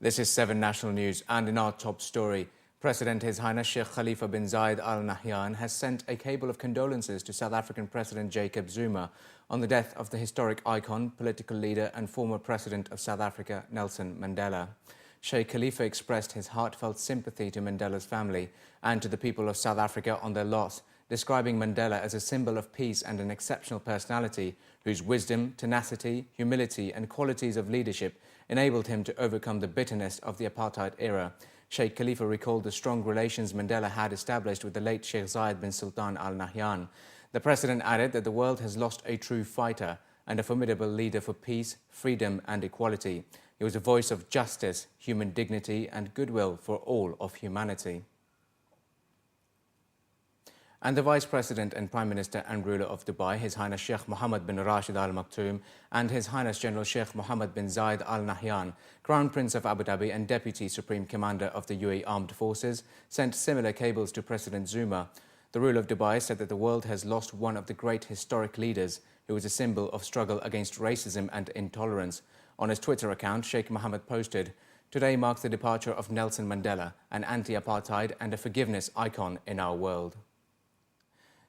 This is 7 National News, and in our top story, President His Highness Sheikh Khalifa bin Zayed Al Nahyan has sent a cable of condolences to South African President Jacob Zuma on the death of the historic icon, political leader and former President of South Africa, Nelson Mandela. Sheikh Khalifa expressed his heartfelt sympathy to Mandela's family and to the people of South Africa on their loss, describing Mandela as a symbol of peace and an exceptional personality whose wisdom, tenacity, humility and qualities of leadership enabled him to overcome the bitterness of the apartheid era. Sheikh Khalifa recalled the strong relations Mandela had established with the late Sheikh Zayed bin Sultan Al Nahyan. The president added that the world has lost a true fighter and a formidable leader for peace, freedom and equality. He was a voice of justice, human dignity and goodwill for all of humanity. And the Vice President and Prime Minister and ruler of Dubai, His Highness Sheikh Mohammed bin Rashid Al Maktoum, and His Highness General Sheikh Mohammed bin Zayed Al Nahyan, Crown Prince of Abu Dhabi and Deputy Supreme Commander of the UAE Armed Forces, sent similar cables to President Zuma. The ruler of Dubai said that the world has lost one of the great historic leaders who was a symbol of struggle against racism and intolerance. On his Twitter account, Sheikh Mohammed posted, "Today marks the departure of Nelson Mandela, an anti-apartheid and a forgiveness icon in our world."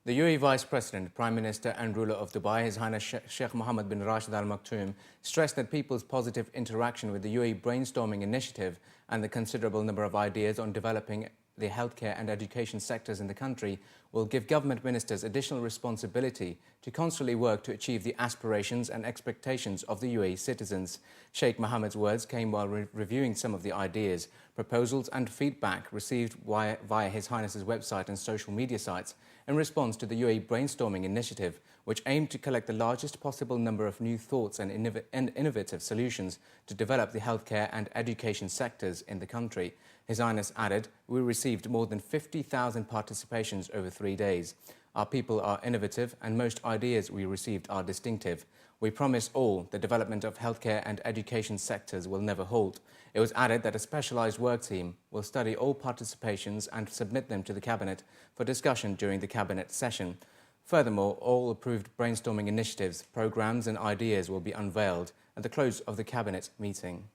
The UAE Vice President, Prime Minister and ruler of Dubai, His Highness Sheikh Mohammed bin Rashid Al Maktoum, stressed that people's positive interaction with the UAE brainstorming initiative and the considerable number of ideas on developing the healthcare and education sectors in the country will give government ministers additional responsibility to constantly work to achieve the aspirations and expectations of the UAE citizens. Sheikh Mohammed's words came while reviewing some of the ideas, proposals and feedback received via His Highness's website and social media sites in response to the UAE brainstorming initiative, which aimed to collect the largest possible number of new thoughts and innovative solutions to develop the healthcare and education sectors in the country. His Highness added, "We received more than 50,000 participations over 3 days. Our people are innovative and most ideas we received are distinctive. We promise all the development of healthcare and education sectors will never halt." It was added that a specialised work team will study all participations and submit them to the Cabinet for discussion during the Cabinet session. Furthermore, all approved brainstorming initiatives, programmes and ideas will be unveiled at the close of the Cabinet meeting.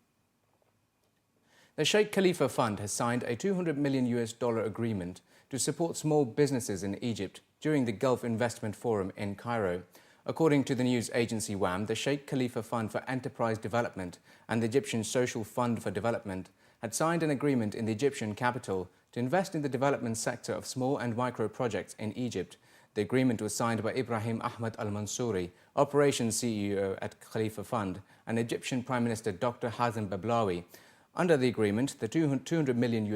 The Sheikh Khalifa Fund has signed a $200 million agreement to support small businesses in Egypt during the Gulf Investment Forum in Cairo. According to the news agency WAM, the Sheikh Khalifa Fund for Enterprise Development and the Egyptian Social Fund for Development had signed an agreement in the Egyptian capital to invest in the development sector of small and micro projects in Egypt. The agreement was signed by Ibrahim Ahmed Al-Mansouri, Operations CEO at Khalifa Fund, and Egyptian Prime Minister Dr. Hazem Bablawi. Under the agreement, the $200 million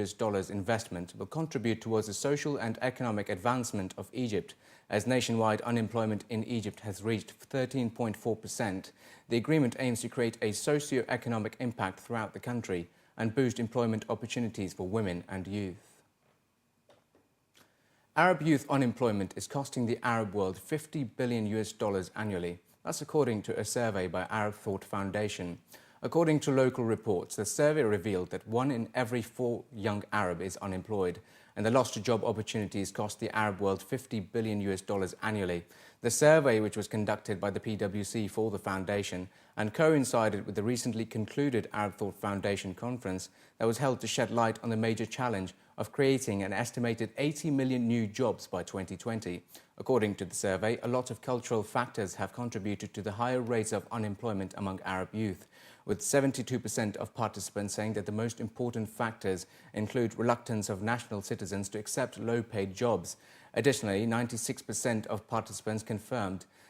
investment will contribute towards the social and economic advancement of Egypt. As nationwide unemployment in Egypt has reached 13.4%, the agreement aims to create a socio-economic impact throughout the country and boost employment opportunities for women and youth. Arab youth unemployment is costing the Arab world $50 billion annually. That's according to a survey by Arab Thought Foundation. According to local reports, the survey revealed that 1 in every 4 young Arab is unemployed, and the lost job opportunities cost the Arab world $50 billion annually. The survey, which was conducted by the PwC for the foundation and coincided with the recently concluded Arab Thought Foundation conference that was held to shed light on the major challenge of creating an estimated 80 million new jobs by 2020. According to the survey, a lot of cultural factors have contributed to the higher rates of unemployment among Arab youth, with 72% of participants saying that the most important factors include reluctance of national citizens to accept low-paid jobs. Additionally, 96% of participants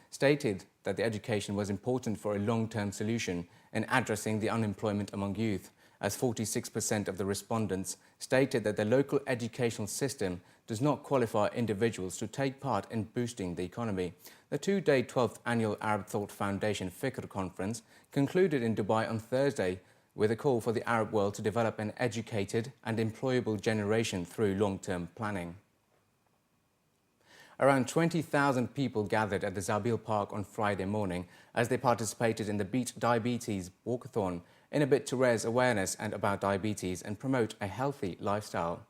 stated that the education was important for a long-term solution in addressing the unemployment among youth, as 46% of the respondents stated that the local educational system does not qualify individuals to take part in boosting the economy. The 2-day 12th Annual Arab Thought Foundation Fikr Conference concluded in Dubai on Thursday with a call for the Arab world to develop an educated and employable generation through long-term planning. Around 20,000 people gathered at the Zaabeel Park on Friday morning as they participated in the Beat Diabetes Walkathon in a bid to raise awareness about diabetes and promote a healthy lifestyle.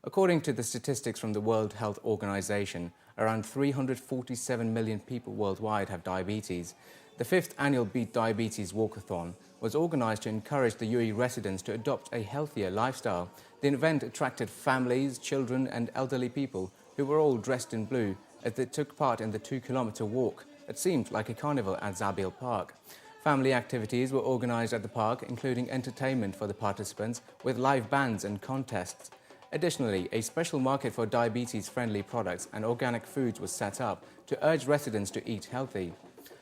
According to the statistics from the World Health Organization, around 347 million people worldwide have diabetes. The 5th annual Beat Diabetes Walkathon was organised to encourage the UAE residents to adopt a healthier lifestyle. The event attracted families, children and elderly people who were all dressed in blue as they took part in the 2-kilometre walk that seemed like a carnival at Zaabeel Park. Family activities were organised at the park, including entertainment for the participants with live bands and contests. Additionally, a special market for diabetes-friendly products and organic foods was set up to urge residents to eat healthy.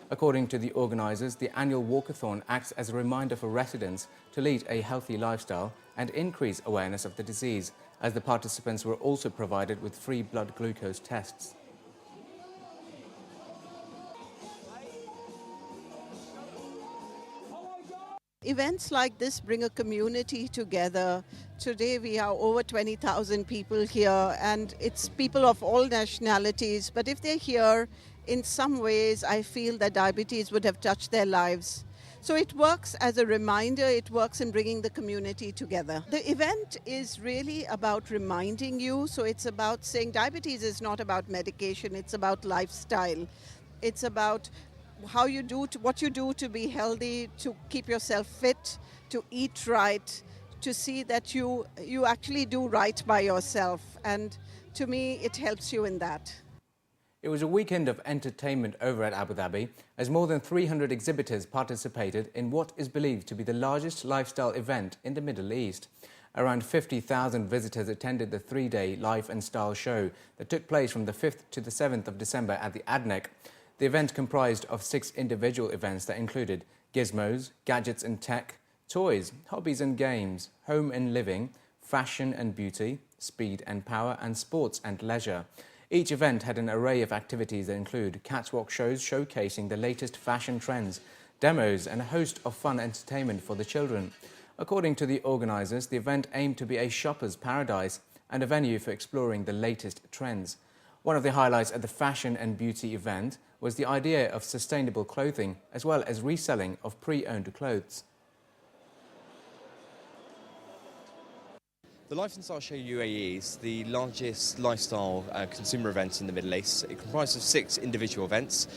According to the organisers, the annual walkathon acts as a reminder for residents to lead a healthy lifestyle and increase awareness of the disease, as the participants were also provided with free blood glucose tests. Events like this bring a community together. Today we are over 20,000 people here, and it's people of all nationalities. But if they're here, in some ways I feel that diabetes would have touched their lives. So it works as a reminder, it works in bringing the community together. The event is really about reminding you, so it's about saying diabetes is not about medication, it's about lifestyle. It's about how you do, what you do to be healthy, to keep yourself fit, to eat right, to see that you actually do right by yourself. And to me, it helps you in that. It was a weekend of entertainment over at Abu Dhabi, as more than 300 exhibitors participated in what is believed to be the largest lifestyle event in the Middle East. Around 50,000 visitors attended the 3-day life and style show that took place from the 5th to the 7th of December at the Adnec. The event comprised of 6 individual events that included gizmos, gadgets and tech, toys, hobbies and games, home and living, fashion and beauty, speed and power, and sports and leisure. Each event had an array of activities that include catwalk shows showcasing the latest fashion trends, demos and a host of fun entertainment for the children. According to the organisers, the event aimed to be a shopper's paradise and a venue for exploring the latest trends. One of the highlights at the fashion and beauty event was the idea of sustainable clothing, as well as reselling of pre-owned clothes. The Life and Style Show UAE is the largest lifestyle consumer event in the Middle East. It comprises of 6 individual events,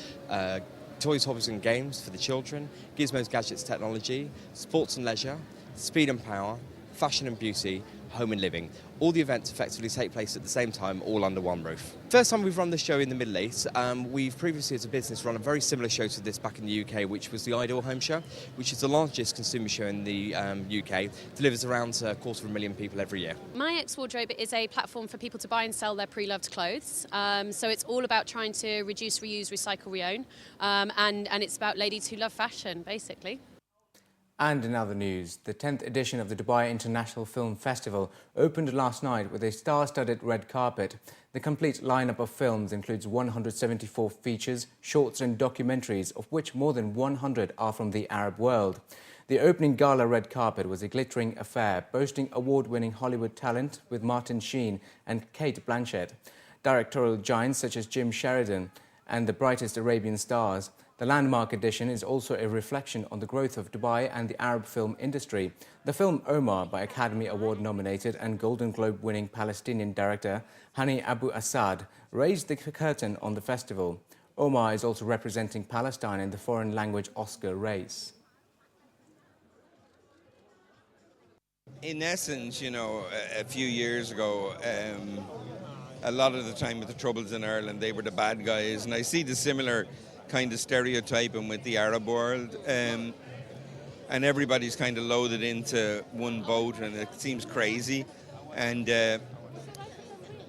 toys, hobbies and games for the children, gizmos, gadgets, technology, sports and leisure, speed and power, fashion and beauty, home and living. All the events effectively take place at the same time, all under one roof. First time we've run this show in the Middle East. We've previously as a business run a very similar show to this back in the UK, which was the Ideal Home Show, which is the largest consumer show in the UK, delivers around 250,000 people every year. My Ex Wardrobe is a platform for people to buy and sell their pre-loved clothes. So it's all about trying to reduce, reuse, recycle, reown, and it's about ladies who love fashion, basically. And in other news, the 10th edition of the Dubai International Film Festival opened last night with a star-studded red carpet. The complete lineup of films includes 174 features, shorts and documentaries, of which more than 100 are from the Arab world. The opening gala red carpet was a glittering affair, boasting award-winning Hollywood talent with Martin Sheen and Kate Blanchett, directorial giants such as Jim Sheridan and the brightest Arabian stars. The landmark edition is also a reflection on the growth of Dubai and the Arab film industry. The film Omar, by Academy Award-nominated and Golden Globe-winning Palestinian director Hani Abu Assad, raised the curtain on the festival. Omar is also representing Palestine in the foreign language Oscar race. In essence, you know, a few years ago, a lot of the time with the Troubles in Ireland, they were the bad guys, and I see the similar kind of stereotyping with the Arab world, and everybody's kind of loaded into one boat, and it seems crazy. And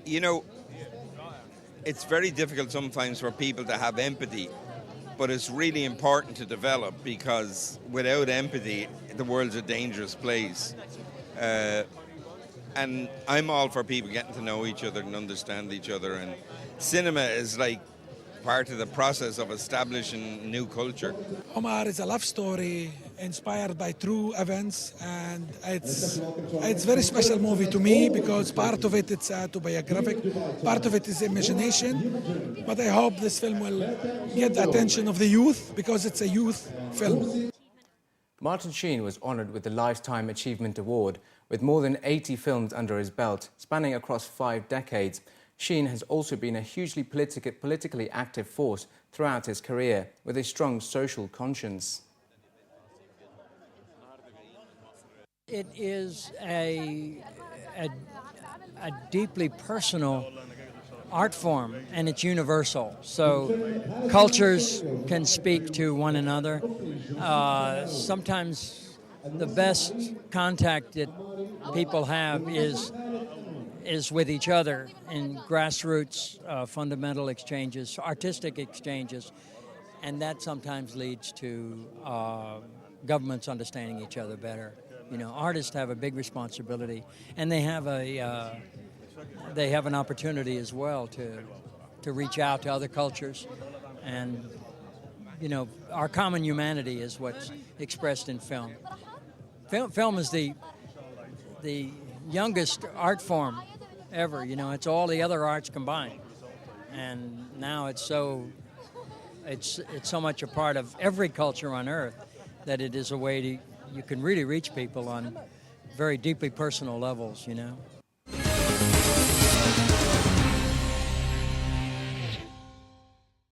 you know, it's very difficult sometimes for people to have empathy, but it's really important to develop, because without empathy the world's a dangerous place. And I'm all for people getting to know each other and understand each other, and cinema is like part of the process of establishing new culture. Omar is a love story inspired by true events, and it's a very special movie to me, because part of it it's autobiographic, part of it is imagination, but I hope this film will get the attention of the youth, because it's a youth film. Martin Sheen was honoured with the Lifetime Achievement Award, with more than 80 films under his belt, spanning across 5 decades. Sheen has also been a hugely politically active force throughout his career, with a strong social conscience. It is a deeply personal art form, and it's universal. So cultures can speak to one another. Sometimes the best contact that people have is with each other in grassroots fundamental exchanges, artistic exchanges, and that sometimes leads to governments understanding each other better. You know, artists have a big responsibility, and they have an opportunity as well to reach out to other cultures, and you know, our common humanity is what's expressed in film. Film is the youngest art form ever. You know, it's all the other arts combined, and now it's so much a part of every culture on earth that it is a way you can really reach people on very deeply personal levels, you know.